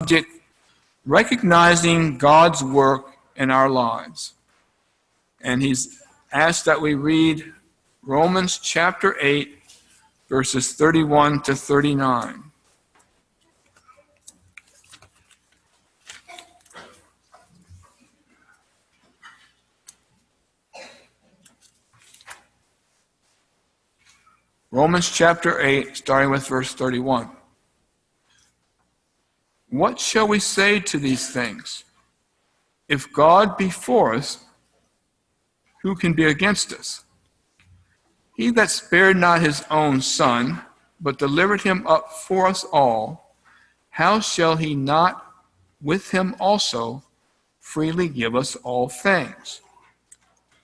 subject, recognizing God's work in our lives. And he's asked that we read Romans chapter 8, verses 31 to 39. Romans chapter 8, starting with verse 31. What shall we say to these things? If God be for us, who can be against us? He that spared not his own Son, but delivered him up for us all, how shall he not with him also freely give us all things?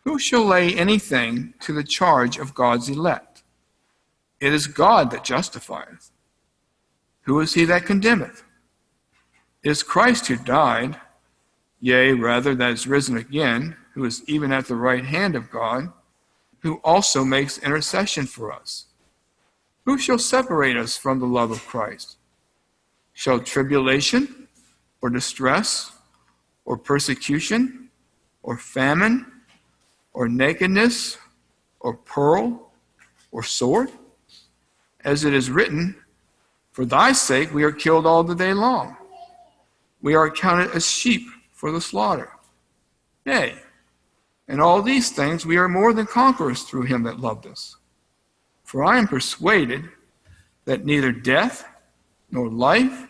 Who shall lay anything to the charge of God's elect? It is God that justifieth. Who is he that condemneth? It is Christ who died, yea, rather, that is risen again, who is even at the right hand of God, who also makes intercession for us. Who shall separate us from the love of Christ? Shall tribulation, or distress, or persecution, or famine, or nakedness, or peril, or sword? As it is written, for thy sake we are killed all the day long. We are accounted as sheep for the slaughter. Yea, in all these things we are more than conquerors through him that loved us. For I am persuaded that neither death, nor life,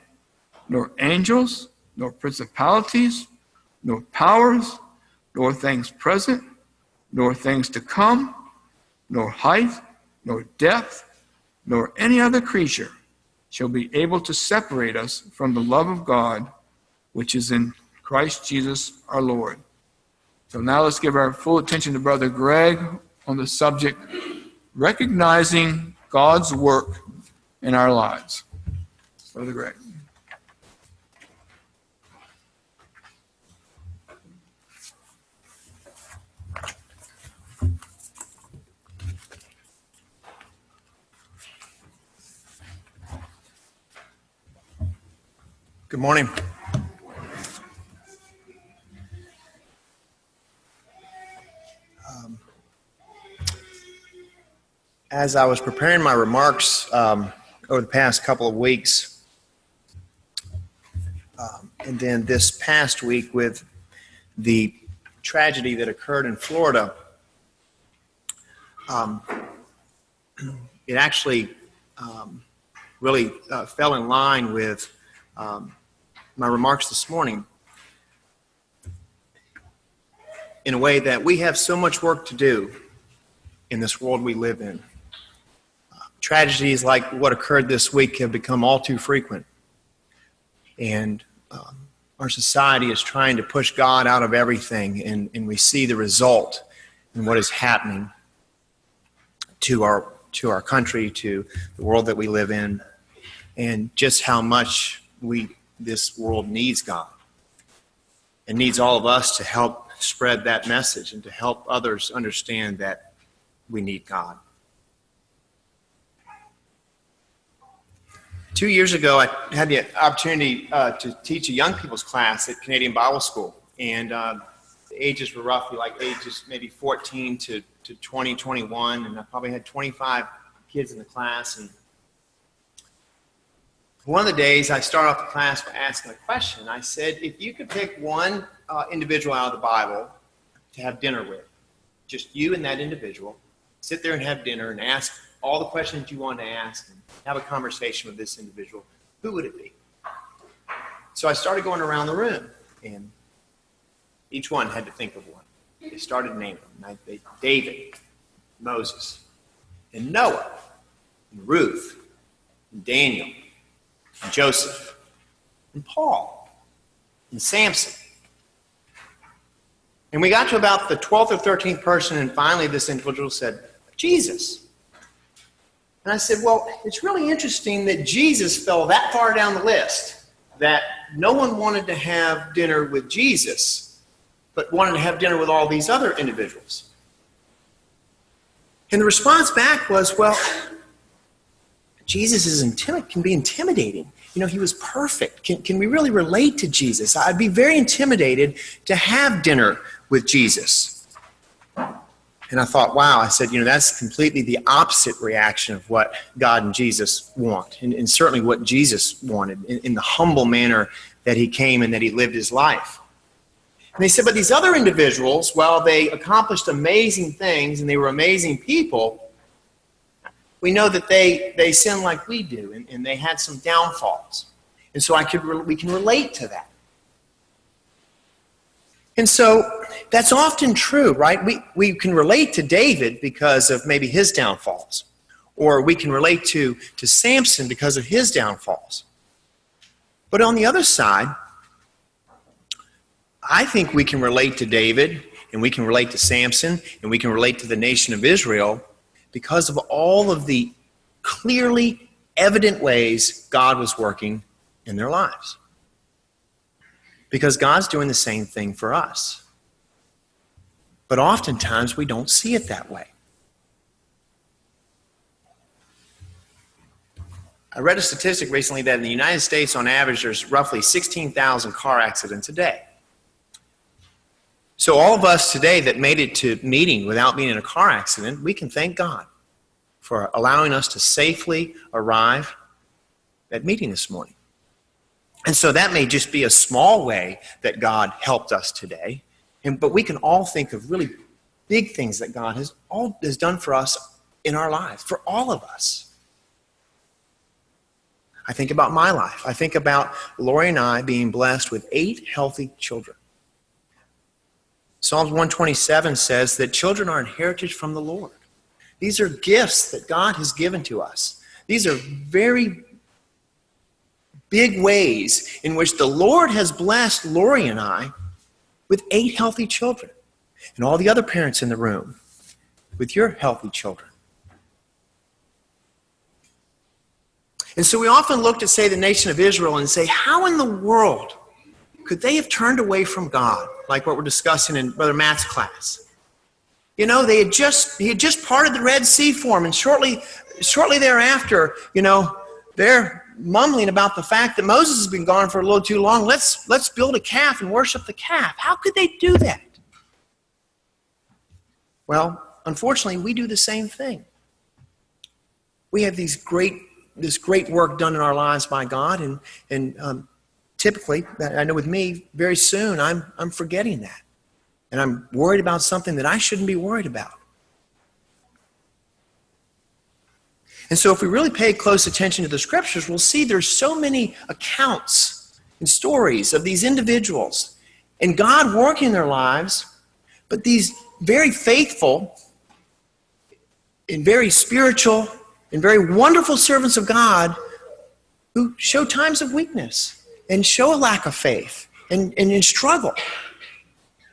nor angels, nor principalities, nor powers, nor things present, nor things to come, nor height, nor depth, nor any other creature shall be able to separate us from the love of God, which is in Christ Jesus our Lord. So now let's give our full attention to Brother Greg on the subject, recognizing God's work in our lives. Brother Greg. Good morning. As I was preparing my remarks over the past couple of weeks, and then this past week with the tragedy that occurred in Florida, it actually really fell in line with my remarks this morning in a way that we have so much work to do in this world we live in. Tragedies like what occurred this week have become all too frequent. And our society is trying to push God out of everything, and we see the result in what is happening to our country, to the world that we live in, and just how much this world needs God. It needs all of us to help spread that message and to help others understand that we need God. 2 years ago, I had the opportunity to teach a young people's class at Canadian Bible School. And the ages were roughly like ages maybe 14 to 20, 21. And I probably had 25 kids in the class. And one of the days, I started off the class by asking a question. I said, if you could pick one individual out of the Bible to have dinner with, just you and that individual, sit there and have dinner and ask all the questions you want to ask and have a conversation with this individual, who would it be? So I started going around the room, and each one had to think of one. They started naming them. David, Moses, and Noah, and Ruth, and Daniel, and Joseph, and Paul, and Samson. And we got to about the 12th or 13th person, and finally this individual said, Jesus. And I said, well, it's really interesting that Jesus fell that far down the list that no one wanted to have dinner with Jesus, but wanted to have dinner with all these other individuals. And the response back was, well, Jesus can be intimidating. he was perfect. Can we really relate to Jesus? I'd be very intimidated to have dinner with Jesus. And I thought, wow, I said, that's completely the opposite reaction of what God and Jesus want, and certainly what Jesus wanted in the humble manner that he came and that he lived his life. And they said, but these other individuals, while they accomplished amazing things and they were amazing people, we know that they sin like we do, and they had some downfalls. And so we can relate to that. And so that's often true, right? We can relate to David because of maybe his downfalls. Or we can relate to Samson because of his downfalls. But on the other side, I think we can relate to David, and we can relate to Samson, and we can relate to the nation of Israel because of all of the clearly evident ways God was working in their lives. Because God's doing the same thing for us. But oftentimes we don't see it that way. I read a statistic recently that in the United States, on average, there's roughly 16,000 car accidents a day. So all of us today that made it to meeting without being in a car accident, we can thank God for allowing us to safely arrive at meeting this morning. And so that may just be a small way that God helped us today. But we can all think of really big things that God has done for us in our lives, for all of us. I think about my life. I think about Lori and I being blessed with 8 healthy children. Psalms 127 says that children are an heritage from the Lord. These are gifts that God has given to us. These are very big ways in which the Lord has blessed Lori and I with 8 healthy children. And all the other parents in the room with your healthy children. And so we often look to, say, the nation of Israel and say, how in the world could they have turned away from God, like what we're discussing in Brother Matt's class? He had just parted the Red Sea for him, and shortly thereafter, they're mumbling about the fact that Moses has been gone for a little too long. Let's build a calf and worship the calf. How could they do that? Well, unfortunately, we do the same thing. We have this great work done in our lives by God, and typically, I know with me, very soon I'm forgetting that. And I'm worried about something that I shouldn't be worried about. And so if we really pay close attention to the scriptures, we'll see there's so many accounts and stories of these individuals and God working in their lives, but these very faithful and very spiritual and very wonderful servants of God who show times of weakness and show a lack of faith and struggle.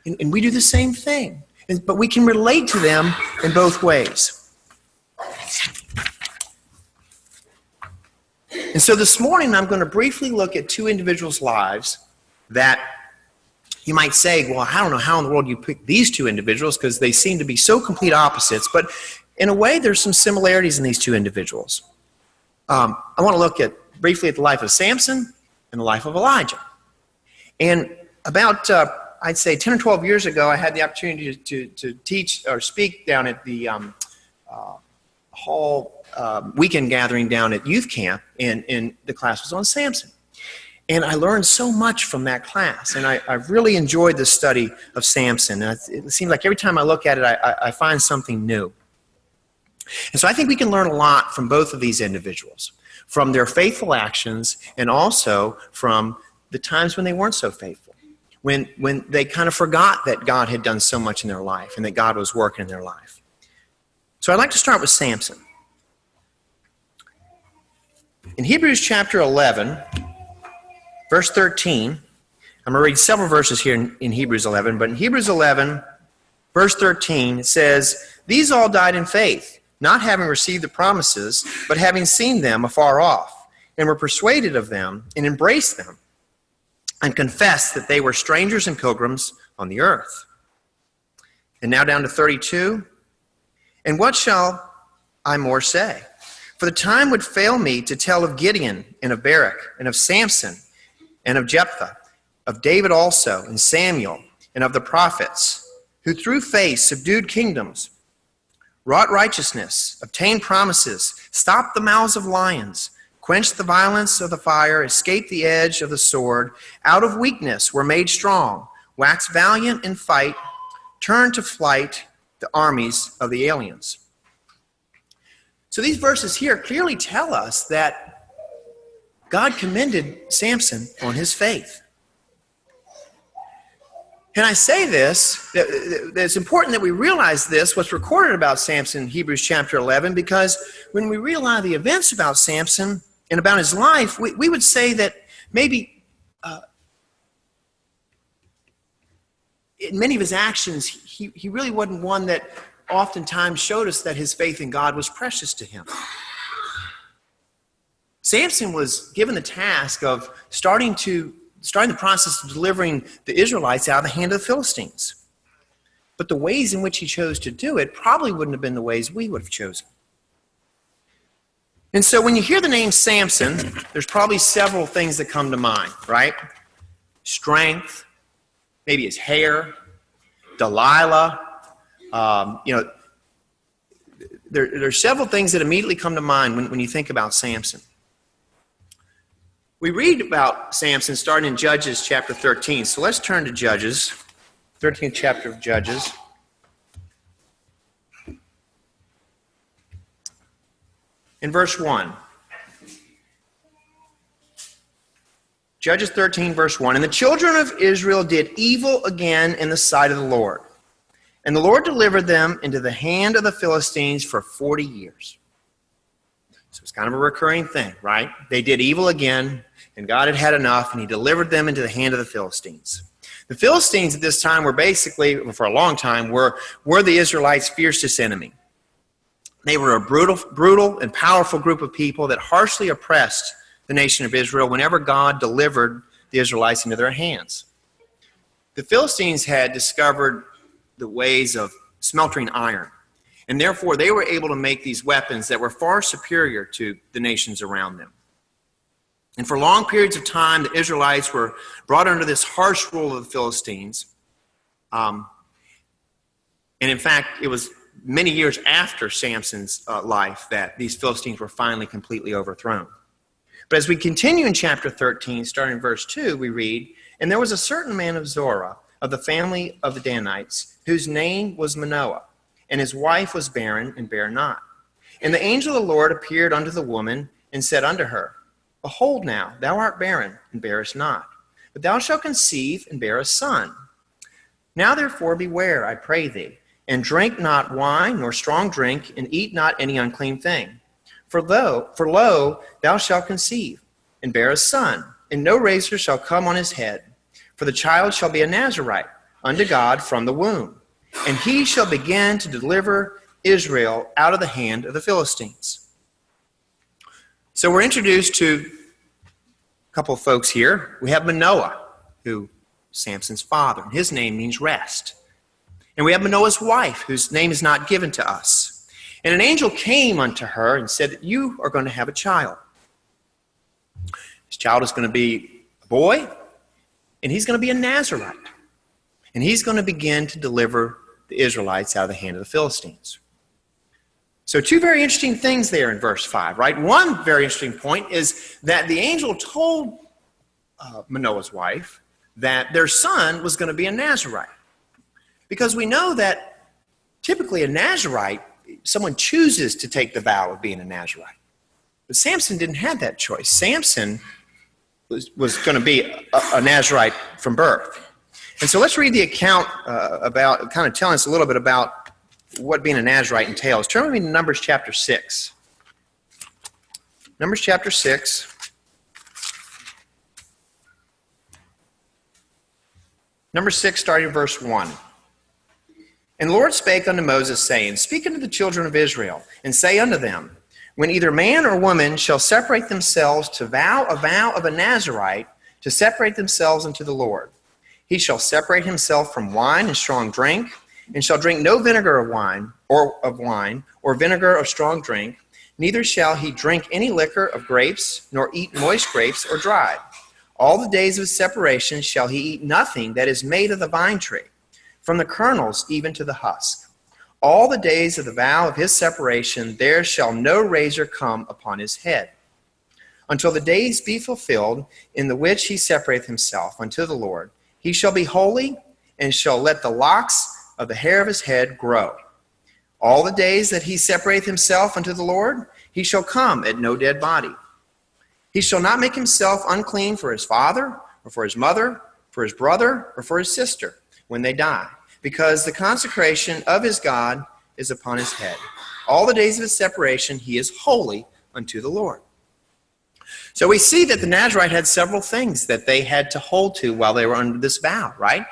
And we do the same thing. But we can relate to them in both ways. And so this morning I'm going to briefly look at 2 individuals' lives that you might say, well, I don't know how in the world you pick these 2 individuals because they seem to be so complete opposites. But in a way, there's some similarities in these 2 individuals. I want to look briefly at the life of Samson and the life of Elijah. And about, I'd say 10 or 12 years ago, I had the opportunity to teach or speak down at the hall weekend gathering down at youth camp, and the class was on Samson. And I learned so much from that class, and I really enjoyed the study of Samson. And it seems like every time I look at it, I find something new. And so I think we can learn a lot from both of these individuals, from their faithful actions and also from the times when they weren't so faithful, when they kind of forgot that God had done so much in their life and that God was working in their life. So I'd like to start with Samson. In Hebrews chapter 11, verse 13, I'm going to read several verses here in Hebrews 11, but in Hebrews 11, verse 13, it says, "These all died in faith, not having received the promises, but having seen them afar off, and were persuaded of them, and embraced them, and confessed that they were strangers and pilgrims on the earth." And now down to 32, "And what shall I more say? For the time would fail me to tell of Gideon and of Barak and of Samson and of Jephthah, of David also and Samuel and of the prophets, who through faith subdued kingdoms, wrought righteousness, obtained promises, stopped the mouths of lions, quenched the violence of the fire, escaped the edge of the sword, out of weakness were made strong, waxed valiant in fight, turned to flight the armies of the aliens. So these verses here clearly tell us that God commended Samson on his faith. And I say this, that it's important that we realize this, what's recorded about Samson in Hebrews chapter 11, because when we realize the events about Samson and about his life, we would say that maybe in many of his actions, he really wasn't one that oftentimes showed us that his faith in God was precious to him. Samson was given the task of starting the process of delivering the Israelites out of the hand of the Philistines. But the ways in which he chose to do it probably wouldn't have been the ways we would have chosen. And so when you hear the name Samson, there's probably several things that come to mind, right? Strength, maybe his hair, Delilah. There's several things that immediately come to mind when you think about Samson. We read about Samson starting in Judges chapter 13. So let's turn to Judges, 13th chapter of Judges. In verse 1. Judges 13, verse 1. And the children of Israel did evil again in the sight of the Lord. And the Lord delivered them into the hand of the Philistines for 40 years. So it's kind of a recurring thing, right? They did evil again, and God had had enough, and he delivered them into the hand of the Philistines. The Philistines at this time were basically, for a long time, were the Israelites' fiercest enemy. They were a brutal and powerful group of people that harshly oppressed the nation of Israel whenever God delivered the Israelites into their hands. The Philistines had discovered the ways of smelting iron, and therefore they were able to make these weapons that were far superior to the nations around them. And for long periods of time, the Israelites were brought under this harsh rule of the Philistines. And in fact, it was many years after Samson's life that these Philistines were finally completely overthrown. But as we continue in chapter 13, starting in verse 2, we read, And there was a certain man of Zorah, of the family of the Danites, whose name was Manoah, and his wife was barren and bare not. And the angel of the Lord appeared unto the woman, and said unto her, Behold now, thou art barren, and bearest not, but thou shalt conceive and bear a son. Now therefore beware, I pray thee, and drink not wine nor strong drink, and eat not any unclean thing. For lo, thou shalt conceive, and bear a son, and no razor shall come on his head. For the child shall be a Nazarite unto God from the womb, and he shall begin to deliver Israel out of the hand of the Philistines. So we're introduced to a couple of folks here. We have Manoah, who is Samson's father, and his name means rest. And we have Manoah's wife, whose name is not given to us. And an angel came unto her and said that you are going to have a child. This child is going to be a boy, and he's going to be a Nazarite. And he's going to begin to deliver the Israelites out of the hand of the Philistines. So two very interesting things there in verse 5, right? One very interesting point is that the angel told Manoah's wife that their son was going to be a Nazarite. Because we know that typically a Nazarite, someone chooses to take the vow of being a Nazarite. But Samson didn't have that choice. Samson was going to be a Nazarite from birth. And so let's read the account about, kind of telling us a little bit about what being a Nazarite entails. Turn with me to Numbers chapter 6. Numbers chapter 6. Number 6, starting in verse 1. And the Lord spake unto Moses, saying, Speak unto the children of Israel, and say unto them, When either man or woman shall separate themselves to vow a vow of a Nazarite, to separate themselves unto the Lord, he shall separate himself from wine and strong drink, and shall drink no vinegar of wine, or vinegar of strong drink, Neither shall he drink any liquor of grapes, nor eat moist grapes or dried. All the days of his separation shall he eat nothing that is made of the vine tree, from the kernels even to the husk. All the days of the vow of his separation, there shall no razor come upon his head, until the days be fulfilled in the which he separateth himself unto the Lord. He shall be holy, and shall let the locks of the hair of his head grow. All the days that he separateth himself unto the Lord, he shall come at no dead body. He shall not make himself unclean for his father, or for his mother, for his brother, or for his sister, when they die, because the consecration of his God is upon his head. All the days of his separation he is holy unto the Lord. So we see that the Nazarite had several things that they had to hold to while they were under this vow, right?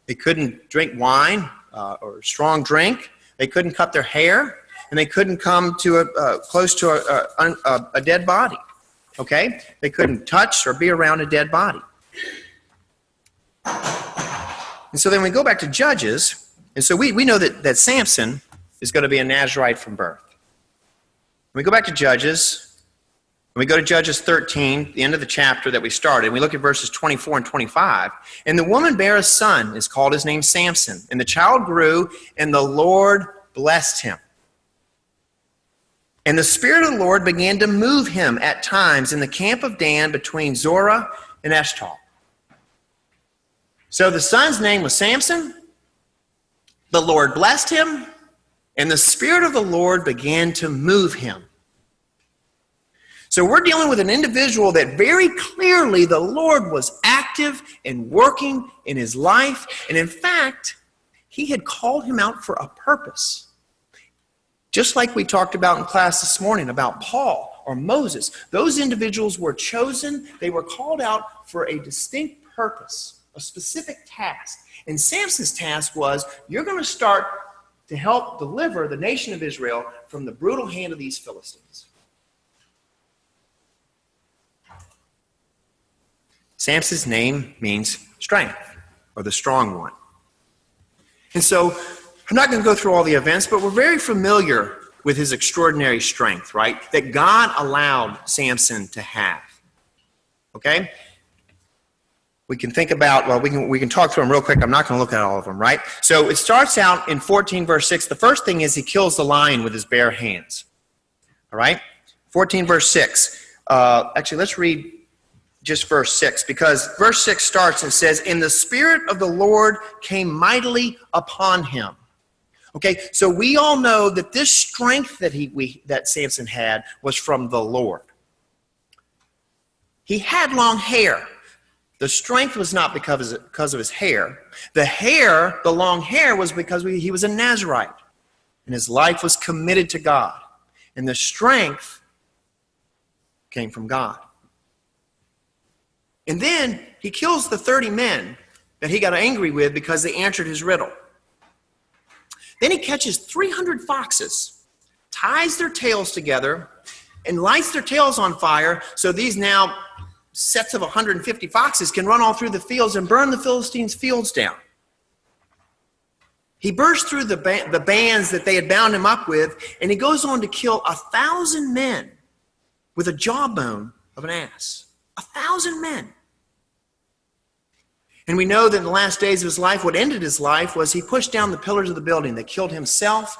They couldn't drink wine or strong drink. They couldn't cut their hair, and they couldn't come to close to a dead body. Okay? They couldn't touch or be around a dead body. And so then we go back to Judges, and so we know that Samson is going to be a Nazarite from birth. When we go back to Judges, and we go to Judges 13, the end of the chapter that we started, and we look at verses 24 and 25. And the woman bare a son, is called his name Samson. And the child grew, and the Lord blessed him. And the Spirit of the Lord began to move him at times in the camp of Dan between Zorah and Eshtaol. So the son's name was Samson. The Lord blessed him, and the Spirit of the Lord began to move him. So we're dealing with an individual that very clearly the Lord was active and working in his life. And in fact, he had called him out for a purpose. Just like we talked about in class this morning about Paul or Moses. Those individuals were chosen. They were called out for a distinct purpose, a specific task. And Samson's task was, you're going to start to help deliver the nation of Israel from the brutal hand of these Philistines. Samson's name means strength, or the strong one. And so, I'm not going to go through all the events, but we're very familiar with his extraordinary strength, right? That God allowed Samson to have. Okay? We can think about, well, we can talk through them real quick. I'm not going to look at all of them, right? So it starts out in 14 verse 6. The first thing is he kills the lion with his bare hands. All right? 14 verse 6. Actually, let's read just verse 6, because verse 6 starts and says, and the Spirit of the Lord came mightily upon him. Okay, so we all know that this strength that Samson had was from the Lord. He had long hair. The strength was not because of his hair. The long hair was because he was a Nazarite, and his life was committed to God. And the strength came from God. And then he kills the 30 men that he got angry with because they answered his riddle. Then he catches 300 foxes, ties their tails together, and lights their tails on fire, so these now sets of 150 foxes can run all through the fields and burn the Philistines' fields down. He burst through the bands that they had bound him up with, and he goes on to kill 1,000 men with a jawbone of an ass. 1,000 men. And we know that in the last days of his life, what ended his life was he pushed down the pillars of the building that killed himself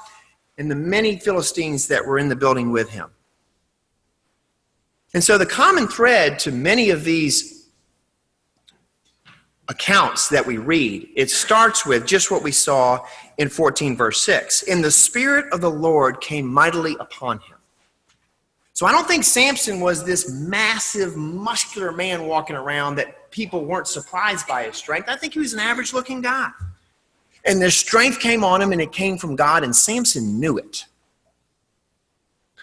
and the many Philistines that were in the building with him. And so the common thread to many of these accounts that we read, it starts with just what we saw in 14 verse 6. And the Spirit of the Lord came mightily upon him. So I don't think Samson was this massive, muscular man walking around that people weren't surprised by his strength. I think he was an average-looking guy. And the strength came on him, and it came from God, and Samson knew it.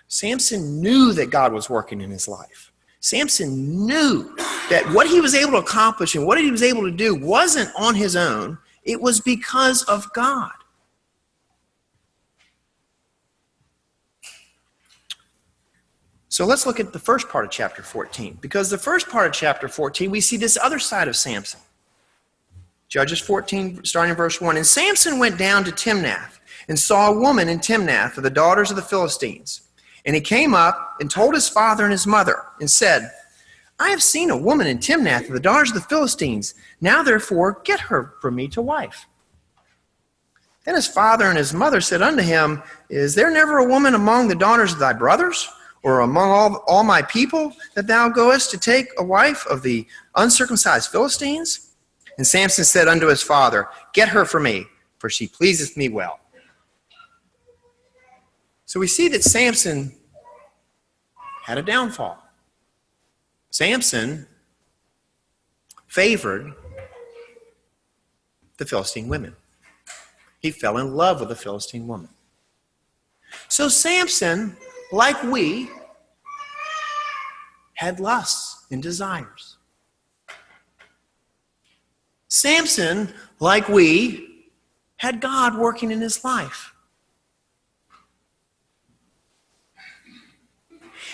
Samson knew that God was working in his life. Samson knew that what he was able to accomplish and what he was able to do wasn't on his own. It was because of God. So let's look at the first part of chapter 14. Because the first part of chapter 14, we see this other side of Samson. Judges 14, starting in verse 1. And Samson went down to Timnath and saw a woman in Timnath of the daughters of the Philistines. And he came up and told his father and his mother and said, I have seen a woman in Timnath of the daughters of the Philistines. Now therefore get her for me to wife. Then his father and his mother said unto him, Is there never a woman among the daughters of thy brothers, or among all my people, that thou goest to take a wife of the uncircumcised Philistines? And Samson said unto his father, Get her for me, for she pleaseth me well. So we see that Samson had a downfall. Samson favored the Philistine women. He fell in love with a Philistine woman. So Samson, like we, had lusts and desires. Samson, like we, had God working in his life.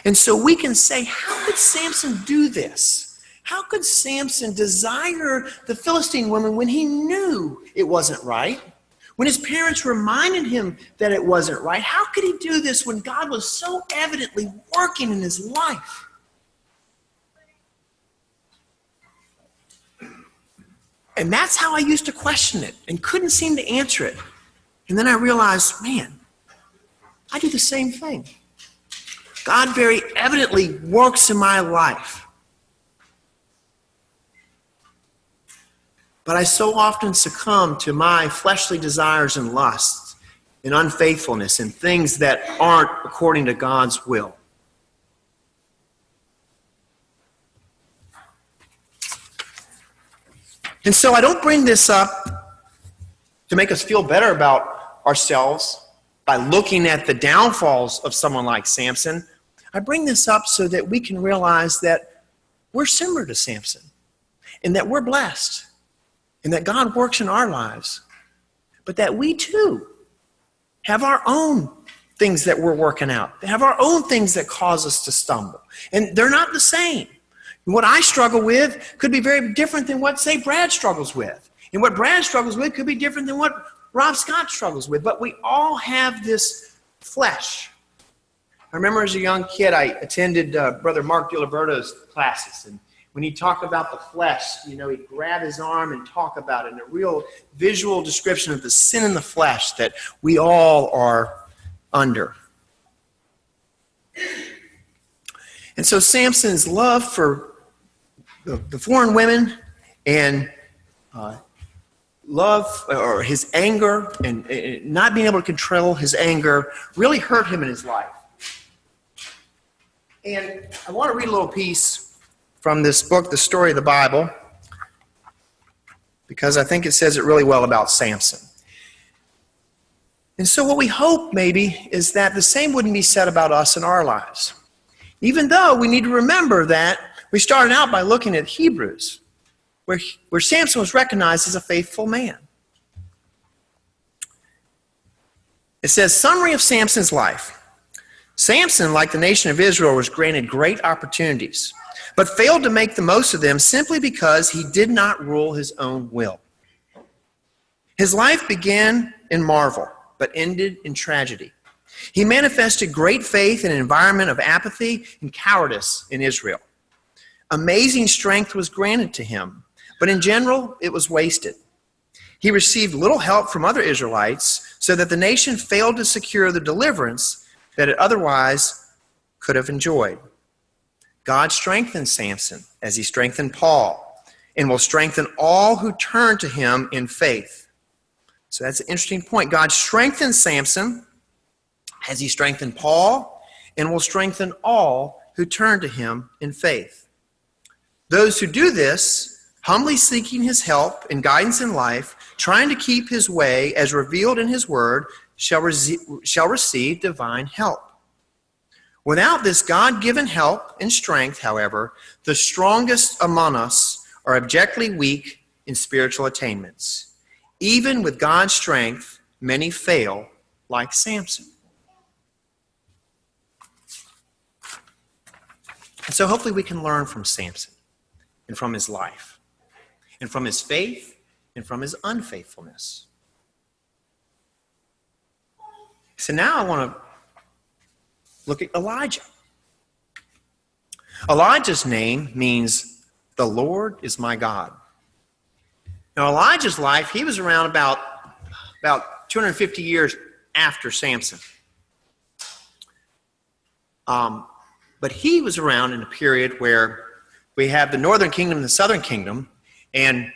And so we can say, how could Samson do this? How could Samson desire the Philistine woman when he knew it wasn't right? When his parents reminded him that it wasn't right? How could he do this when God was so evidently working in his life? And that's how I used to question it and couldn't seem to answer it. And then I realized, man, I do the same thing. God very evidently works in my life. But I so often succumb to my fleshly desires and lusts and unfaithfulness and things that aren't according to God's will. And so I don't bring this up to make us feel better about ourselves by looking at the downfalls of someone like Samson. I bring this up so that we can realize that we're similar to Samson and that we're blessed and that God works in our lives, but that we too have our own things that we're working out, have our own things that cause us to stumble. And they're not the same. What I struggle with could be very different than what, say, Brad struggles with. And what Brad struggles with could be different than what Rob Scott struggles with. But we all have this flesh. I remember as a young kid, I attended Brother Mark DiLiberto's classes. And when he talked about the flesh, he'd grab his arm and talk about it in a real visual description of the sin in the flesh that we all are under. And so Samson's love for the foreign women and love or his anger and not being able to control his anger really hurt him in his life. And I want to read a little piece from this book, The Story of the Bible, because I think it says it really well about Samson. And so what we hope maybe is that the same wouldn't be said about us in our lives. Even though we need to remember that we started out by looking at Hebrews, where Samson was recognized as a faithful man. It says, summary of Samson's life. Samson, like the nation of Israel, was granted great opportunities, but failed to make the most of them simply because he did not rule his own will. His life began in marvel, but ended in tragedy. He manifested great faith in an environment of apathy and cowardice in Israel. Amazing strength was granted to him, but in general, it was wasted. He received little help from other Israelites, so that the nation failed to secure the deliverance that it otherwise could have enjoyed. God strengthened Samson as he strengthened Paul, and will strengthen all who turn to him in faith. So that's an interesting point. God strengthened Samson as he strengthened Paul, and will strengthen all who turn to him in faith. Those who do this, humbly seeking his help and guidance in life, trying to keep his way as revealed in his word, shall receive divine help. Without this God-given help and strength, however, the strongest among us are abjectly weak in spiritual attainments. Even with God's strength, many fail like Samson. And so hopefully we can learn from Samson and from his life and from his faith and from his unfaithfulness. So now I want to Look at Elijah. Elijah's name means the Lord is my God. Now, Elijah's life, he was around about 250 years after Samson. But he was around in a period where we have the northern kingdom and the southern kingdom, and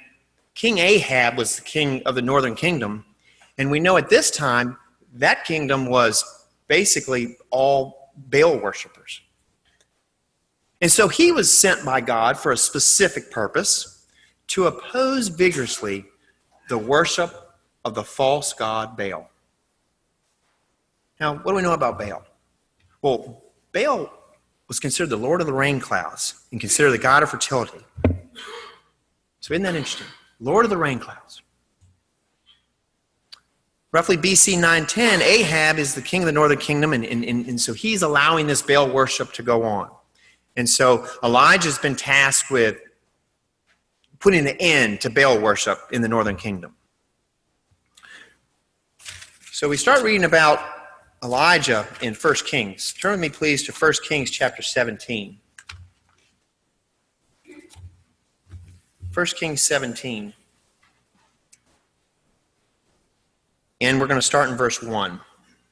King Ahab was the king of the northern kingdom. And we know at this time that kingdom was basically all Baal worshipers. And so he was sent by God for a specific purpose, to oppose vigorously the worship of the false god Baal. Now, what do we know about Baal? Well, Baal was considered the lord of the rain clouds and considered the god of fertility. So isn't that interesting? Lord of the rain clouds. Roughly BC 910, Ahab is the king of the northern kingdom, and so he's allowing this Baal worship to go on. And so Elijah's been tasked with putting an end to Baal worship in the northern kingdom. So we start reading about Elijah in 1 Kings. Turn with me, please, to 1 Kings chapter 17. 1 Kings 17. And we're going to start in verse 1.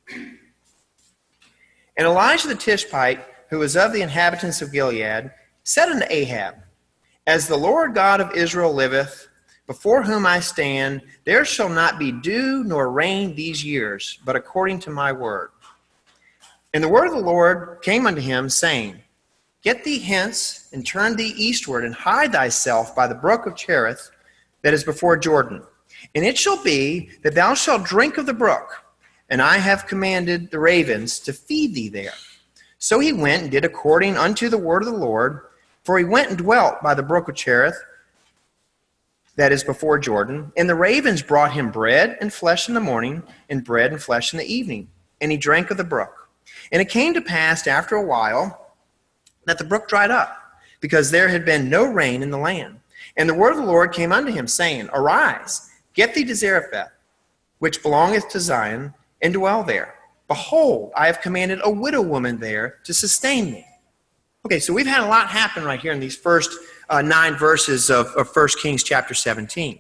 And Elijah the Tishbite, who was of the inhabitants of Gilead, said unto Ahab, As the Lord God of Israel liveth, before whom I stand, there shall not be dew nor rain these years, but according to my word. And the word of the Lord came unto him, saying, Get thee hence, and turn thee eastward, and hide thyself by the brook of Cherith, that is before Jordan. And it shall be that thou shalt drink of the brook, and I have commanded the ravens to feed thee there. So he went and did according unto the word of the Lord, for he went and dwelt by the brook of Cherith, that is before Jordan. And the ravens brought him bread and flesh in the morning, and bread and flesh in the evening. And he drank of the brook. And it came to pass after a while that the brook dried up, because there had been no rain in the land. And the word of the Lord came unto him, saying, Arise, get thee to Zarephath, which belongeth to Zion, and dwell there. Behold, I have commanded a widow woman there to sustain me. Okay, so we've had a lot happen right here in these first 9 verses of 1 Kings chapter 17.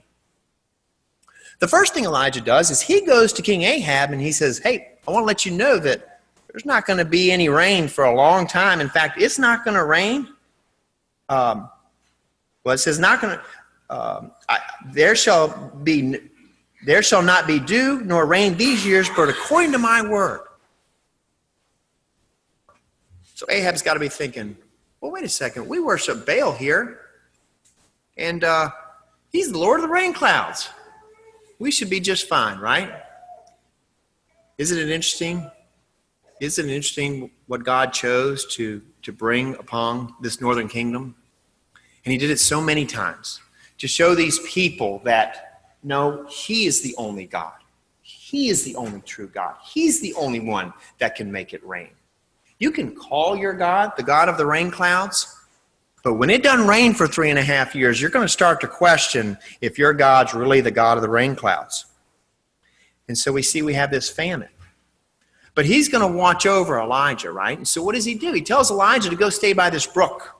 The first thing Elijah does is he goes to King Ahab and he says, Hey, I want to let you know that there's not going to be any rain for a long time. In fact, it's not going to rain. It says not going to. There shall not be dew nor rain these years, but according to my word. So Ahab's got to be thinking, well, wait a second. We worship Baal here, and he's the Lord of the rain clouds. We should be just fine, right? Isn't it interesting? Isn't it interesting what God chose to bring upon this northern kingdom? And he did it so many times to show these people that, no, he is the only God. He is the only true God. He's the only one that can make it rain. You can call your God the God of the rain clouds, but when it doesn't rain for 3.5 years, you're going to start to question if your God's really the God of the rain clouds. And so we have this famine. But he's going to watch over Elijah, right? And so what does he do? He tells Elijah to go stay by this brook.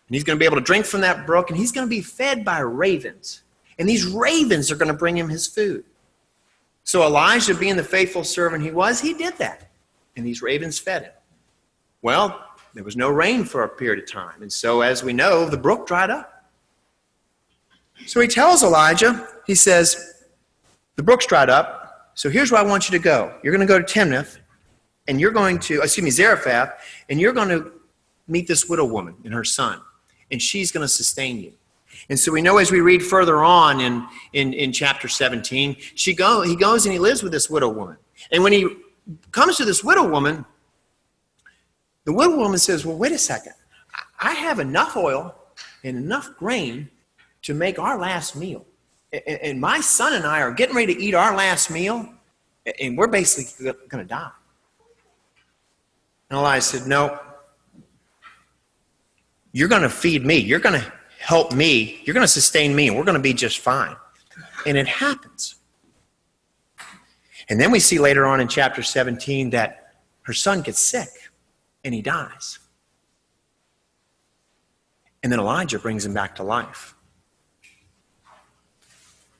And he's going to be able to drink from that brook, and he's going to be fed by ravens. And these ravens are going to bring him his food. So Elijah, being the faithful servant he was, he did that. And these ravens fed him. Well, there was no rain for a period of time. And so, as we know, the brook dried up. So he tells Elijah, he says, the brook's dried up, so here's where I want you to go. You're going to go to Zarephath, and you're going to meet this widow woman and her son, and she's going to sustain you. And so we know as we read further on in chapter 17, he goes and he lives with this widow woman. And when he comes to this widow woman, the widow woman says, well, wait a second. I have enough oil and enough grain to make our last meal. And my son and I are getting ready to eat our last meal, and we're basically going to die. And Elijah said, no, you're going to feed me. You're going to help me. You're going to sustain me, and we're going to be just fine. And it happens. And then we see later on in chapter 17 that her son gets sick. and he dies. And then Elijah brings him back to life.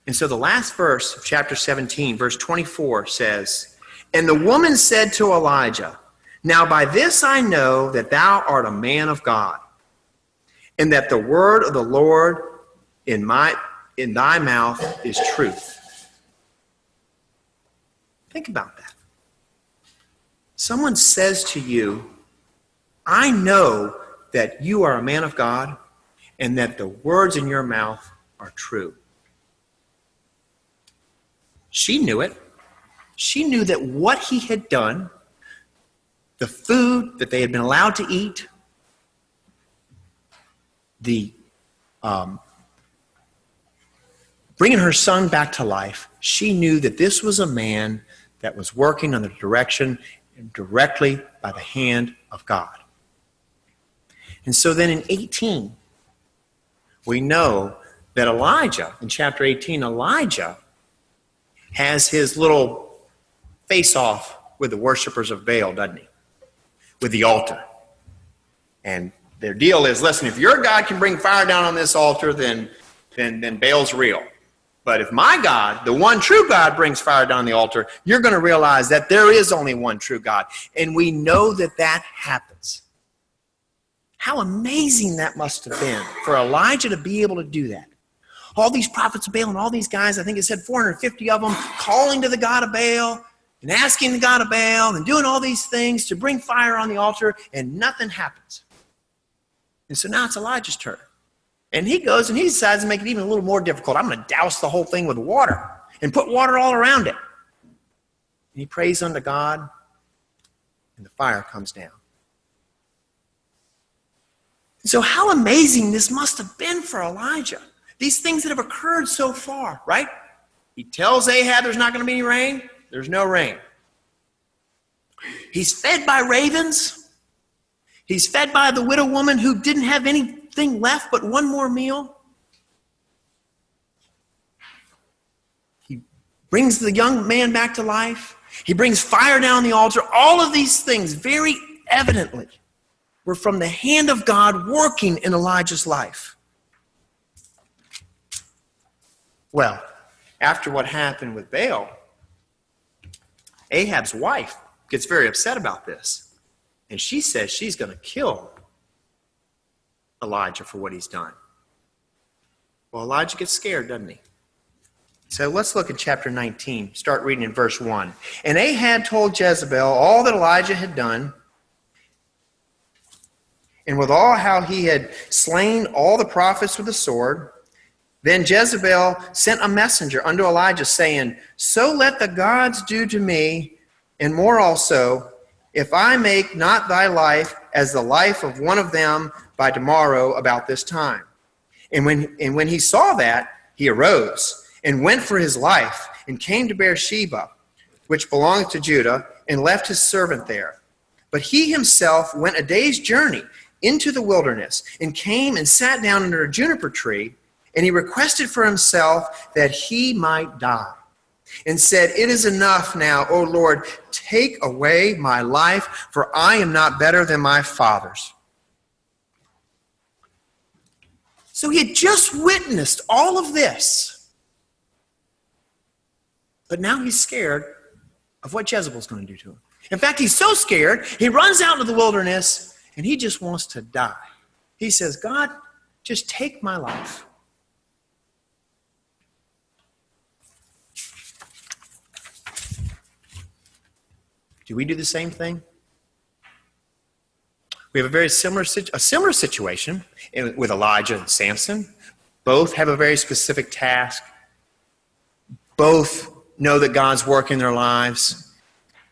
And so the last verse of chapter 17, verse 24 says, "And the woman said to Elijah, 'Now by this I know that thou art a man of God, and that the word of the Lord in thy mouth is truth.'" Think about that. Someone says to you, "I know that you are a man of God and that the words in your mouth are true." She knew it. She knew that what he had done, the food that they had been allowed to eat, the bringing her son back to life, she knew that this was a man that was working under the direction and directly by the hand of God. And so then in 18, we know that Elijah, in chapter 18, Elijah has his little face-off with the worshipers of Baal, doesn't he? With the altar. And their deal is, listen, if your God can bring fire down on this altar, then Baal's real. But if my God, the one true God, brings fire down on the altar, you're going to realize that there is only one true God. And we know that that happens. How amazing that must have been for Elijah to be able to do that. All these prophets of Baal and all these guys, I think it said 450 of them, calling to the God of Baal and asking the God of Baal and doing all these things to bring fire on the altar, and nothing happens. And so now it's Elijah's turn. And he goes and he decides to make it even a little more difficult. I'm going to douse the whole thing with water and put water all around it. And he prays unto God, and the fire comes down. So how amazing this must have been for Elijah. These things that have occurred so far, right? He tells Ahab there's not going to be any rain. There's no rain. He's fed by ravens. He's fed by the widow woman who didn't have anything left but one more meal. He brings the young man back to life. He brings fire down the altar. All of these things very evidently were from the hand of God working in Elijah's life. Well, after what happened with Baal, Ahab's wife gets very upset about this. And she says she's going to kill Elijah for what he's done. Well, Elijah gets scared, doesn't he? So let's look at chapter 19. Start reading in verse 1. "And Ahab told Jezebel all that Elijah had done, and with all how he had slain all the prophets with the sword. Then Jezebel sent a messenger unto Elijah, saying, So let the gods do to me, and more also, if I make not thy life as the life of one of them by tomorrow about this time. And when he saw that, he arose and went for his life, and came to Beersheba, which belongeth to Judah, and left his servant there. But he himself went a day's journey into the wilderness, and came and sat down under a juniper tree, and he requested for himself that he might die, and said, It is enough now, O Lord, take away my life, for I am not better than my fathers. So he had just witnessed all of this, but now he's scared of what Jezebel's going to do to him. In fact, he's so scared, he runs out into the wilderness, and he just wants to die. He says, God, just take my life. Do we do the same thing? We have a very similar situation with Elijah and Samson. Both have a very specific task. Both know that God's working in their lives.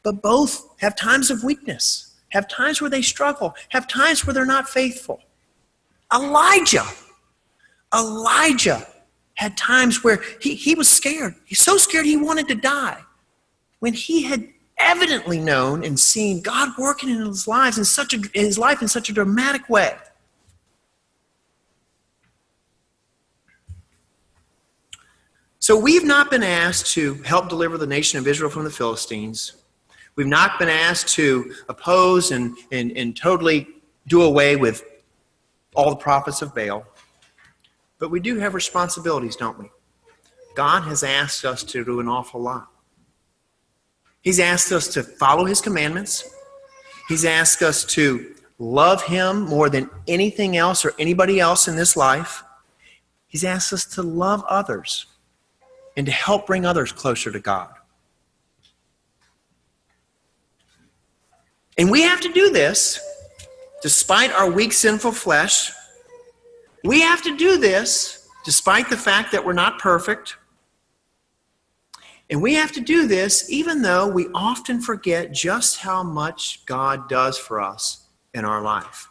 But both have times of weakness, have times where they struggle, have times where they're not faithful. Elijah had times where he was scared. He's so scared he wanted to die. When he had evidently known and seen God working in his life in such a dramatic way. So we've not been asked to help deliver the nation of Israel from the Philistines. We've not been asked to oppose and totally do away with all the prophets of Baal. But we do have responsibilities, don't we? God has asked us to do an awful lot. He's asked us to follow his commandments. He's asked us to love him more than anything else or anybody else in this life. He's asked us to love others and to help bring others closer to God. And we have to do this despite our weak, sinful flesh. We have to do this despite the fact that we're not perfect. And we have to do this even though we often forget just how much God does for us in our life.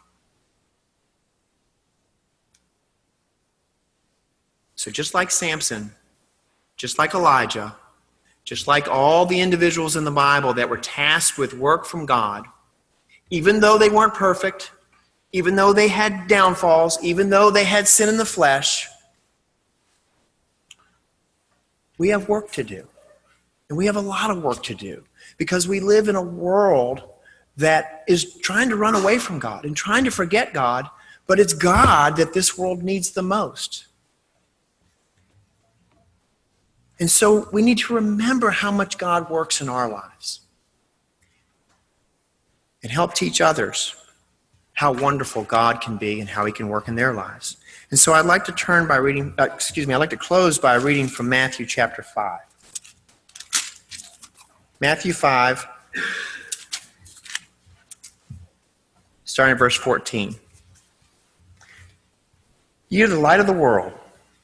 So just like Samson, just like Elijah, just like all the individuals in the Bible that were tasked with work from God, even though they weren't perfect, even though they had downfalls, even though they had sin in the flesh, we have work to do. And we have a lot of work to do because we live in a world that is trying to run away from God and trying to forget God, but it's God that this world needs the most. And so we need to remember how much God works in our lives and help teach others how wonderful God can be and how he can work in their lives. And so I'd like to I'd like to close by reading from Matthew chapter 5. Matthew 5, starting at verse 14. "You are the light of the world.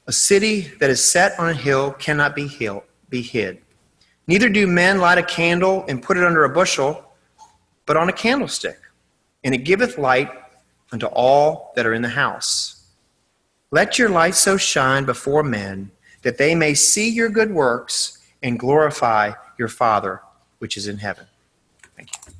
A city that is set on a hill cannot be hid. Neither do men light a candle and put it under a bushel, but on a candlestick, and it giveth light unto all that are in the house. Let your light so shine before men that they may see your good works and glorify your Father which is in heaven." Thank you.